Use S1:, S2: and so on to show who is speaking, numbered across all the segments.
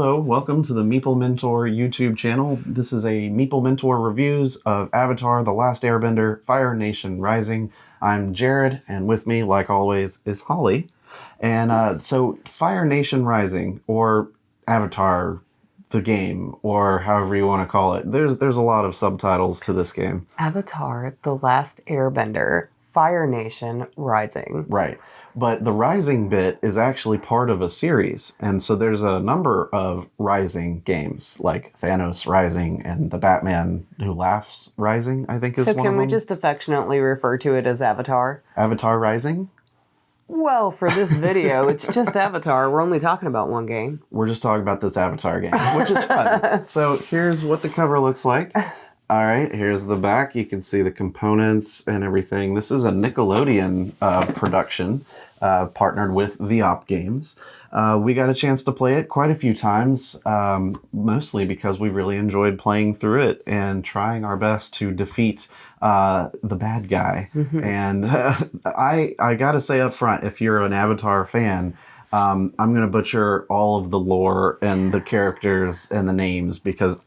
S1: Hello, welcome to the Meeple Mentor YouTube channel. This is a Meeple Mentor reviews of Avatar: The Last Airbender, Fire Nation Rising. I'm Jared, and with me, like always, is Holly. And so Fire Nation Rising, or Avatar, the game, or however you want to call it. There's a lot of subtitles to this game.
S2: Avatar: The Last Airbender, Fire Nation Rising.
S1: Right. But the Rising bit is actually part of a series. And so there's a number of Rising games, like Thanos Rising and the Batman Who Laughs Rising, I think is one of them.
S2: So can we just affectionately refer to it as Avatar?
S1: Avatar Rising?
S2: Well, for this video, it's just Avatar. We're only talking about one game.
S1: We're just talking about this Avatar game, which is fun. So here's what the cover looks like. All right, here's the back. You can see the components and everything. This is a Nickelodeon production, partnered with the Op Games. We got a chance to play it quite a few times, mostly because we really enjoyed playing through it and trying our best to defeat the bad guy. Mm-hmm. And I got to say up front, if you're an Avatar fan, I'm going to butcher all of the lore and the characters and the names because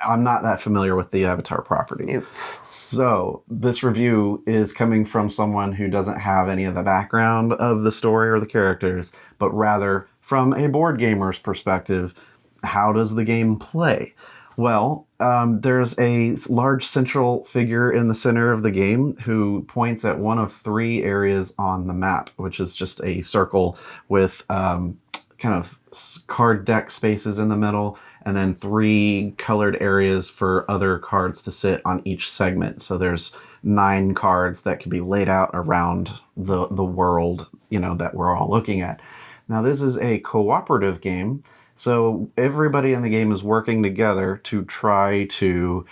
S1: I'm not that familiar with the Avatar property.
S2: Nope.
S1: So this review is coming from someone who doesn't have any of the background of the story or the characters, but rather from a board gamer's perspective, how does the game play? Well, there's a large central figure in the center of the game who points at one of three areas on the map, which is just a circle with kind of card deck spaces in the middle, and then three colored areas for other cards to sit on each segment. So there's 9 cards that can be laid out around the world, that we're all looking at. Now, this is a cooperative game. So everybody in the game is working together to try to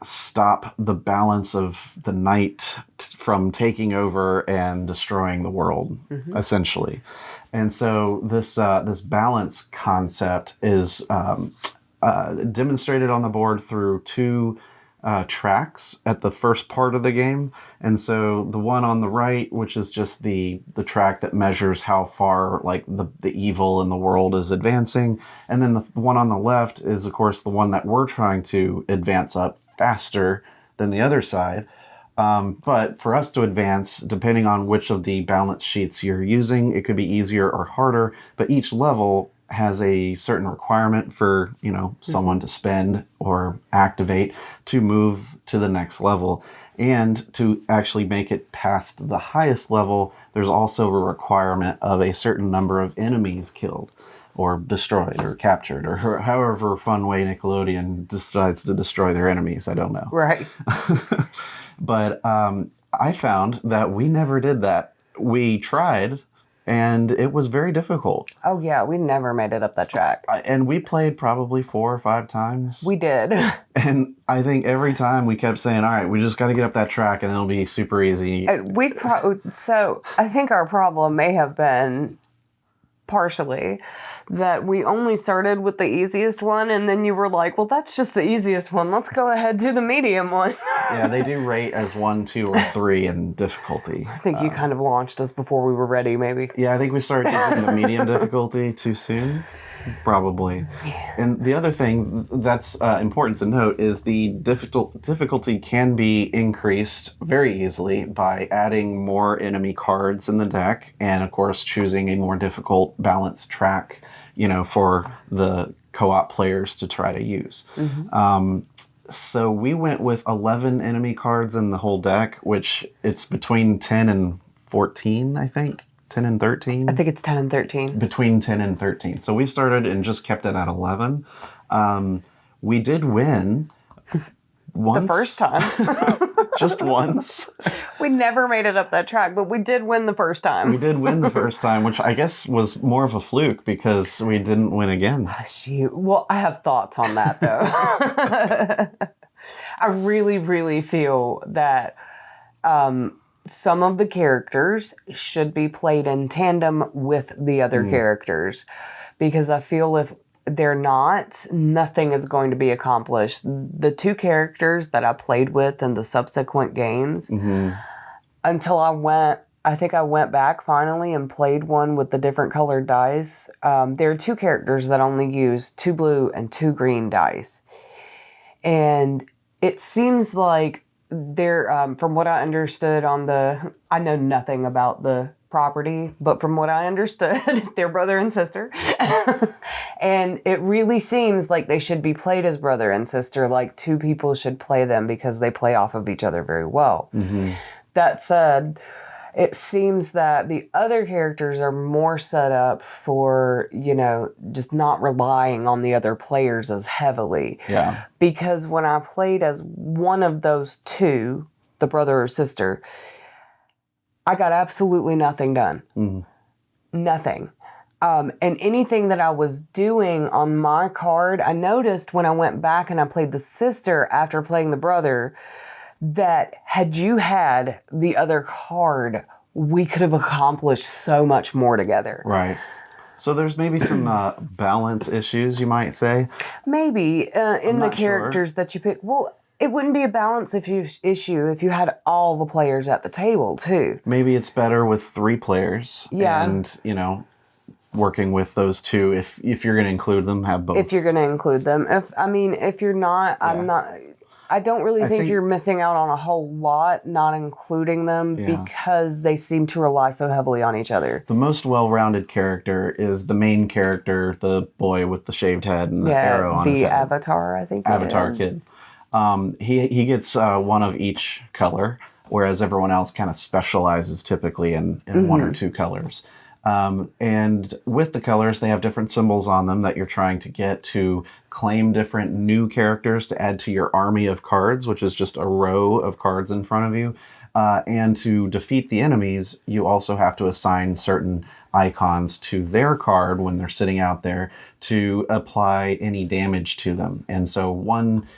S1: stop the balance of the night from taking over and destroying the world, essentially. And so this balance concept is demonstrated on the board through 2 tracks at the first part of the game. And so the one on the right, which is just the track that measures how far the evil in the world is advancing. And then the one on the left is, of course, the one that we're trying to advance up faster than the other side. But for us to advance, depending on which of the balance sheets you're using, it could be easier or harder. But each level has a certain requirement for, someone to spend or activate to move to the next level. And to actually make it past the highest level, there's also a requirement of a certain number of enemies killed or destroyed or captured or however fun way Nickelodeon decides to destroy their enemies. I don't know.
S2: Right.
S1: But I found that we never did that. We tried, and it was very difficult.
S2: Oh, yeah. We never made it up that track.
S1: And we played probably 4 or 5 times.
S2: We did.
S1: And I think every time we kept saying, all right, we just got to get up that track and it'll be super easy.
S2: So I think our problem may have been partially that we only started with the easiest one, and then you were like, well, that's just the easiest one. Let's go ahead to the medium one.
S1: Yeah, they do rate as 1, 2, or 3 in difficulty.
S2: I think you kind of launched us before we were ready, maybe.
S1: Yeah, I think we started using the medium difficulty too soon. Probably. Yeah. And the other thing that's important to note is the difficulty can be increased very easily by adding more enemy cards in the deck and, of course, choosing a more difficult balanced track, for the co-op players to try to use. Mm-hmm. So we went with 11 enemy cards in the whole deck, which it's between 10 and 14, I think. 10 and 13?
S2: I think it's 10 and 13.
S1: Between 10 and 13. So we started and just kept it at 11. We did win once.
S2: The first time.
S1: Just once.
S2: We never made it up that track, but we did win the first time.
S1: We did win the first time, which I guess was more of a fluke because we didn't win again.
S2: Shoot. Well, I have thoughts on that, though. I really, really feel that some of the characters should be played in tandem with the other characters, because I feel if they're not, nothing is going to be accomplished. The 2 characters that I played with in the subsequent games, until I I think I went back finally and played one with the different colored dice. There are 2 characters that only use 2 blue and 2 green dice. And it seems like they're, from what I understood I know nothing about the property, but from what I understood, they're brother and sister. And it really seems like they should be played as brother and sister, like 2 people should play them because they play off of each other very well. Mm-hmm. That said, it seems that the other characters are more set up for, just not relying on the other players as heavily.
S1: Yeah.
S2: Because when I played as one of those 2, the brother or sister, I got absolutely nothing done. Mm. Nothing. And anything that I was doing on my card, I noticed when I went back and I played the sister after playing the brother, that had you had the other card, we could have accomplished so much more together.
S1: Right. So there's maybe some balance issues, you might say.
S2: Maybe in the characters that you pick. Well, it wouldn't be a balance issue if you had all the players at the table too. Maybe
S1: it's better with 3 players.
S2: Yeah.
S1: And, working with those 2, if you're going to include them, have both.
S2: If you're going to include them. If you're not, yeah. I don't really think you're missing out on a whole lot not including them because they seem to rely so heavily on each other.
S1: The most well-rounded character is the main character, the boy with the shaved head and the arrow on his head.
S2: The Avatar, I think
S1: Avatar kid. He gets one of each color, whereas everyone else kind of specializes typically in mm-hmm. 1 or 2 colors. And with the colors, they have different symbols on them that you're trying to get to claim different new characters to add to your army of cards, which is just a row of cards in front of you. And to defeat the enemies, you also have to assign certain icons to their card when they're sitting out there to apply any damage to them. And so 1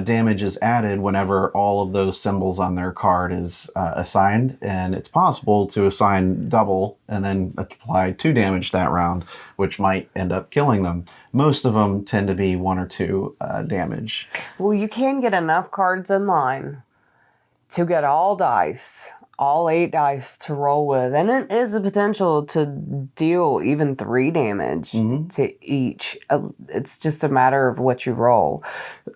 S1: damage is added whenever all of those symbols on their card is assigned, and it's possible to assign double and then apply 2 damage that round, which might end up killing them. Most of them tend to be 1 or 2 damage.
S2: Well, you can get enough cards in line to get all 8 dice to roll with, and it is a potential to deal even 3 damage mm-hmm. to each. It's just a matter of what you roll.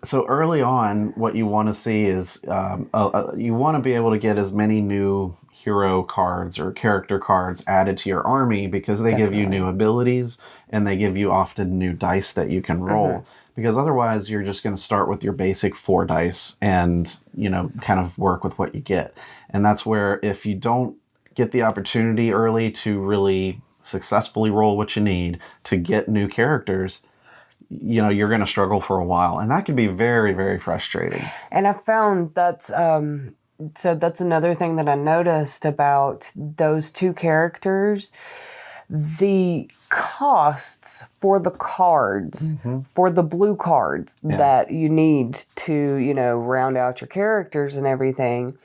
S1: So early on, what you want to see is you want to be able to get as many new hero cards or character cards added to your army because they give you new abilities and they give you often new dice that you can roll. Mm-hmm. Because otherwise, you're just going to start with your basic 4 dice and, kind of work with what you get. And that's where if you don't get the opportunity early to really successfully roll what you need to get new characters, you're going to struggle for a while. And that can be very, very frustrating.
S2: And I found that's another thing that I noticed about those 2 characters. The costs for the cards, mm-hmm. for the blue cards that you need to, round out your characters and everything,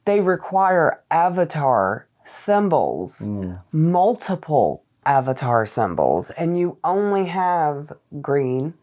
S2: they require avatar symbols, multiple avatar symbols, and you only have green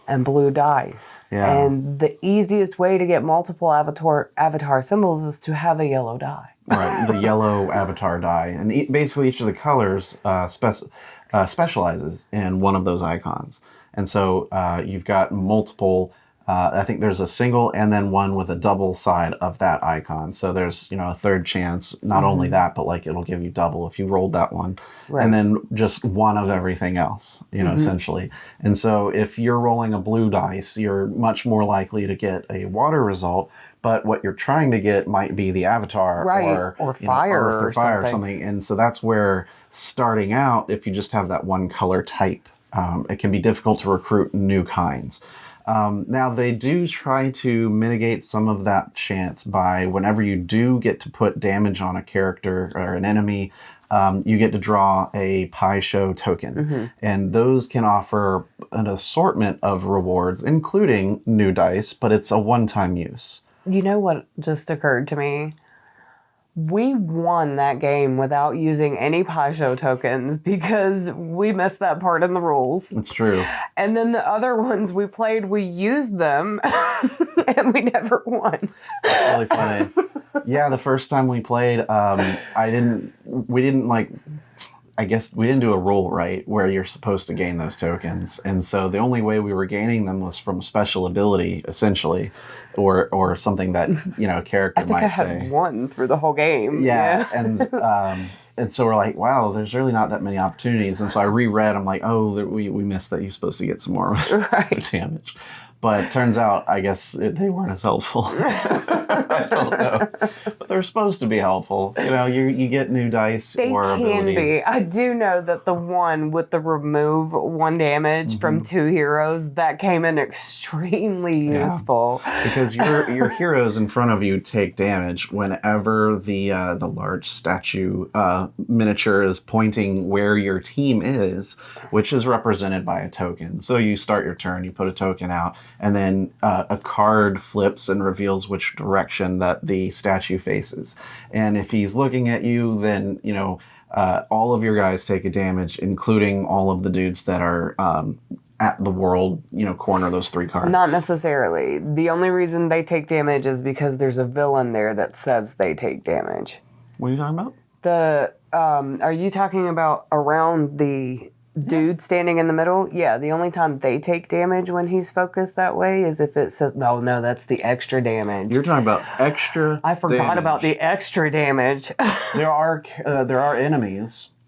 S2: and blue dice. Yeah. And the easiest way to get multiple avatar symbols is to have a yellow die.
S1: Right, the yellow avatar die. And basically each of the colors specializes in one of those icons. And so you've got multiple, I think there's a single and then one with a double side of that icon. So there's, a 3rd chance, not mm-hmm. only that, but it'll give you double if you rolled that one. Right. And then just one of everything else, mm-hmm. essentially. And so if you're rolling a blue dice, you're much more likely to get a water result. But what you're trying to get might be the avatar
S2: or fire
S1: or fire or something. And so that's where starting out, if you just have that one color type, it can be difficult to recruit new kinds. Now, they do try to mitigate some of that chance by whenever you do get to put damage on a character or an enemy, you get to draw a pie show token. Mm-hmm. And those can offer an assortment of rewards, including new dice, but it's a one-time use.
S2: You know what just occurred to me? We won that game without using any pie show tokens because we missed that part in the rules.
S1: It's true.
S2: And then the other ones we played, we used them and we never won.
S1: That's really funny. Yeah, the first time we played, we didn't like, I guess we didn't do a roll right where you're supposed to gain those tokens. And so the only way we were gaining them was from special ability, essentially, or something that, a character
S2: I think I
S1: might
S2: had
S1: say.
S2: one through the whole game.
S1: Yeah, and so we're like, wow, there's really not that many opportunities. And so I reread, I'm like, oh, we missed that. You're supposed to get some more
S2: Right.
S1: damage. But turns out, I guess they weren't as helpful. I don't know. But they're supposed to be helpful. You get new dice
S2: They
S1: or
S2: can
S1: abilities.
S2: be. I do know that the one with the remove 1 damage from 2 heroes, that came in extremely useful.
S1: Because your heroes in front of you take damage whenever the large statue miniature is pointing where your team is, which is represented by a token. So you start your turn, you put a token out, and then a card flips and reveals which direction that the statue faces. And if he's looking at you, then all of your guys take a damage, including all of the dudes that are at the world, corner, those 3 cards.
S2: Not necessarily. The only reason they take damage is because there's a villain there that says they take damage.
S1: What are you talking about?
S2: Are you talking about around the dude standing in the middle? Yeah, the only time they take damage when he's focused that way is if it says, no, that's the extra damage.
S1: You're talking about extra
S2: I forgot
S1: damage.
S2: about the extra damage.
S1: There are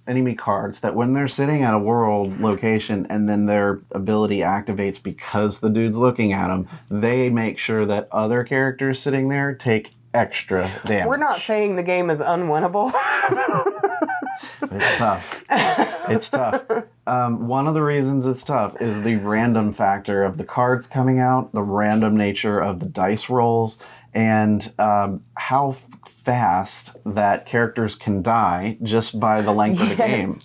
S1: enemy cards that when they're sitting at a world location and then their ability activates because the dude's looking at them, they make sure that other characters sitting there take extra damage.
S2: We're not saying the game is unwinnable.
S1: It's tough. It's tough. One of the reasons it's tough is the random factor of the cards coming out, the random nature of the dice rolls, and how fast that characters can die just by the length of the game.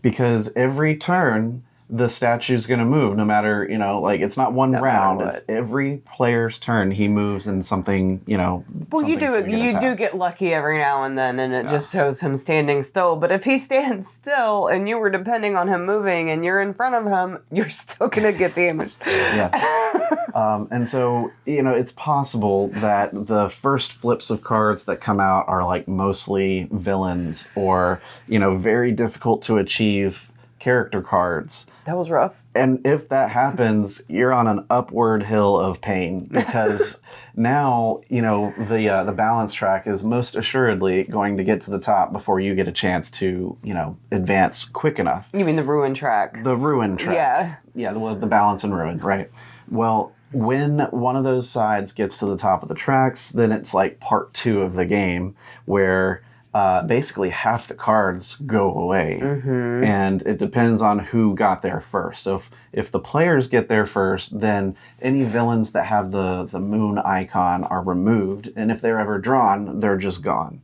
S1: Because every turn, the statue's going to move, no matter, it's not one round. It's every player's turn. He moves in something,
S2: Well, you do get lucky every now and then, and it just shows him standing still. But if he stands still and you were depending on him moving and you're in front of him, you're still going to get damaged.
S1: Yes. And so, it's possible that the first flips of cards that come out are like mostly villains or, very difficult to achieve character cards.
S2: That was rough.
S1: And if that happens, you're on an upward hill of pain because now, the balance track is most assuredly going to get to the top before you get a chance to, advance quick enough.
S2: You mean the ruin track?
S1: The ruin track.
S2: Yeah.
S1: Yeah, the balance and ruin, right. Well, when one of those sides gets to the top of the tracks, then it's like part 2 of the game where basically half the cards go away. Mm-hmm. And it depends on who got there first. So if the players get there first, then any villains that have the moon icon are removed. And if they're ever drawn, they're just gone.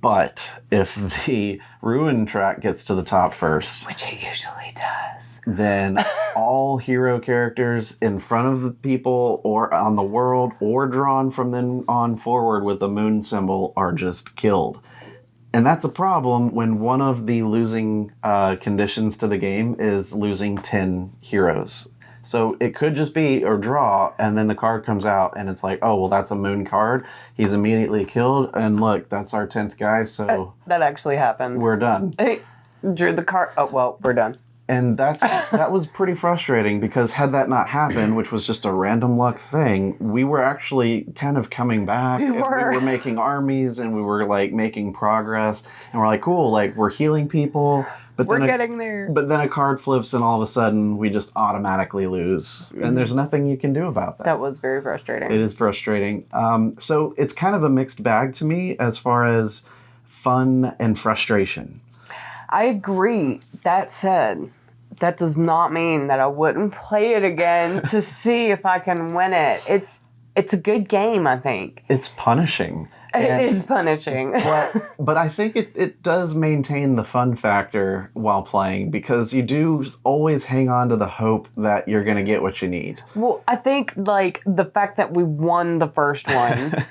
S1: But if the ruin track gets to the top first,
S2: which it usually does,
S1: then all hero characters in front of the people or on the world or drawn from then on forward with the moon symbol are just killed. And that's a problem when one of the losing conditions to the game is losing 10 heroes. So it could just be a draw, and then the card comes out, and it's like, oh, well, that's a moon card. He's immediately killed, and look, that's our 10th guy, so...
S2: That actually happened.
S1: We're done.
S2: Hey, drew the card... Oh, well, we're done.
S1: And that was pretty frustrating, because had that not happened, which was just a random luck thing, we were actually kind of coming back.
S2: We were
S1: making armies, and we were, making progress. And we're like, cool, we're healing people. But
S2: we're getting there.
S1: But then a card flips, and all of a sudden, we just automatically lose. Mm-hmm. And there's nothing you can do about that.
S2: That was very frustrating.
S1: It is frustrating. So it's kind of a mixed bag to me as far as fun and frustration.
S2: I agree. That said, that does not mean that I wouldn't play it again to see if I can win it. It's a good game, I think.
S1: It's punishing.
S2: It is punishing.
S1: but I think it does maintain the fun factor while playing, because you do always hang on to the hope that you're going to get what you need.
S2: Well, I think the fact that we won the first one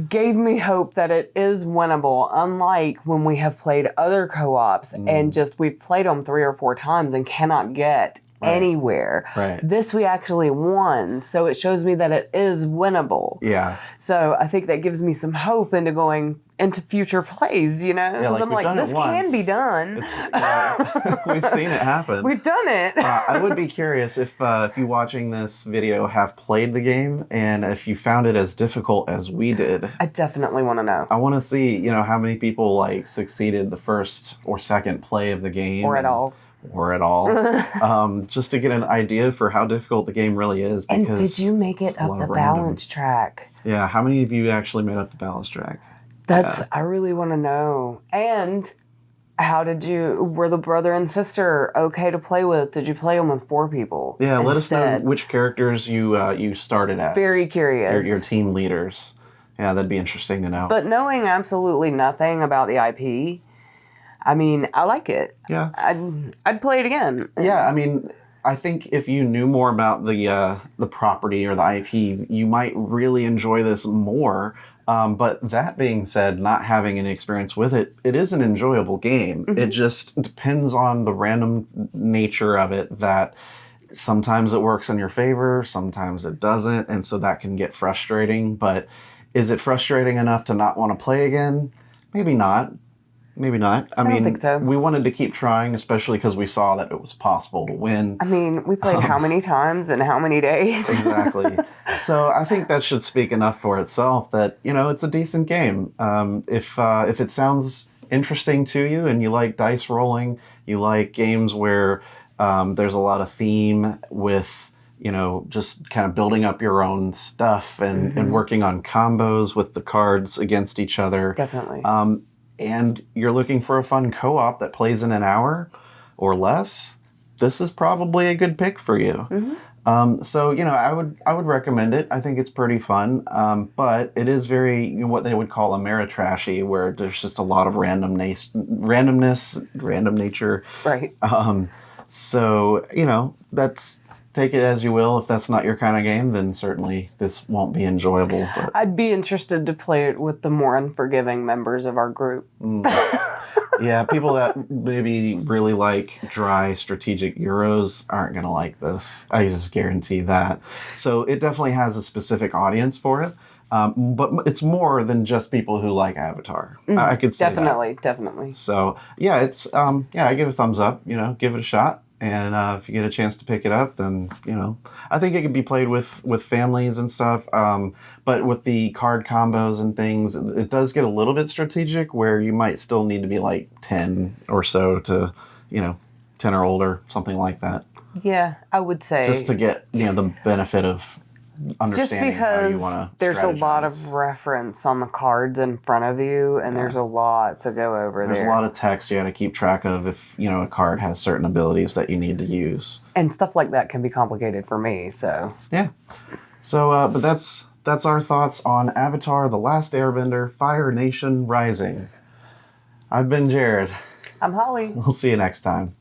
S2: gave me hope that it is winnable, unlike when we have played other co-ops and we've played them 3 or 4 times and cannot get anywhere.
S1: Right.
S2: This we actually won, so it shows me that it is winnable.
S1: Yeah.
S2: So I think that gives me some hope into going into future plays, you know? Because I'm like, this can be done.
S1: We've seen it happen.
S2: We've done it.
S1: I would be curious if you watching this video have played the game and if you found it as difficult as we did.
S2: I definitely want to know.
S1: I want to see, you know, how many people like succeeded the first or second play of the game.
S2: Or at all.
S1: Just to get an idea for how difficult the game really is.
S2: And did you make it up the balance track?
S1: Yeah, how many of you actually made up the balance track?
S2: I really want to know. And how were the brother and sister okay to play with? Did you play them with 4 people?
S1: Yeah, let us know which characters you started as.
S2: Very curious.
S1: Your team leaders. Yeah, that'd be interesting to know.
S2: But knowing absolutely nothing about the IP, I mean, I like it.
S1: Yeah.
S2: I'd play it again.
S1: Yeah, I mean, I think if you knew more about the property or the IP, you might really enjoy this more. But that being said, not having any experience with it, it is an enjoyable game. Mm-hmm. It just depends on the random nature of it that sometimes it works in your favor, sometimes it doesn't, and so that can get frustrating. But is it frustrating enough to not want to play again? Maybe not. Maybe not. I mean,
S2: don't think so.
S1: We wanted to keep trying, especially because we saw that it was possible to win.
S2: I mean, we played how many times and how many days?
S1: Exactly. So I think that should speak enough for itself that, you know, it's a decent game. If it sounds interesting to you and you like dice rolling, you like games where there's a lot of theme with, you know, just kind of building up your own stuff and working on combos with the cards against each other.
S2: Definitely.
S1: And you're looking for a fun co-op that plays in an hour or less, this is probably a good pick for you. Mm-hmm. So, you know, I would recommend it. I think it's pretty fun, but it is very, you know, what they would call Ameritrashy, where there's just a lot of randomness, random nature.
S2: Right.
S1: So, you know, take it as you will. If that's not your kind of game, then certainly this won't be enjoyable. But
S2: I'd be interested to play it with the more unforgiving members of our group.
S1: Yeah, people that maybe really like dry strategic Euros aren't going to like this. I just guarantee that. So it definitely has a specific audience for it. But it's more than just people who like Avatar. I could say
S2: Definitely.
S1: So yeah, it's I give it a thumbs up. You know, give it a shot. And if you get a chance to pick it up, then, you know, I think it can be played with families and stuff. But with the card combos and things, it does get a little bit strategic where you might still need to be like 10 or so to, you know, 10 or older, something like that.
S2: Yeah, I would say.
S1: Just to get, you know, the benefit of understanding how you want to
S2: there's a lot of reference on the cards in front of you, and there's a lot to go over there.
S1: There's a lot of text you got to keep track of if, you know, a card has certain abilities that you need to use.
S2: And stuff like that can be complicated for me, so.
S1: Yeah. So, but that's our thoughts on Avatar: The Last Airbender, Fire Nation Rising. I've been Jared.
S2: I'm Holly.
S1: We'll see you next time.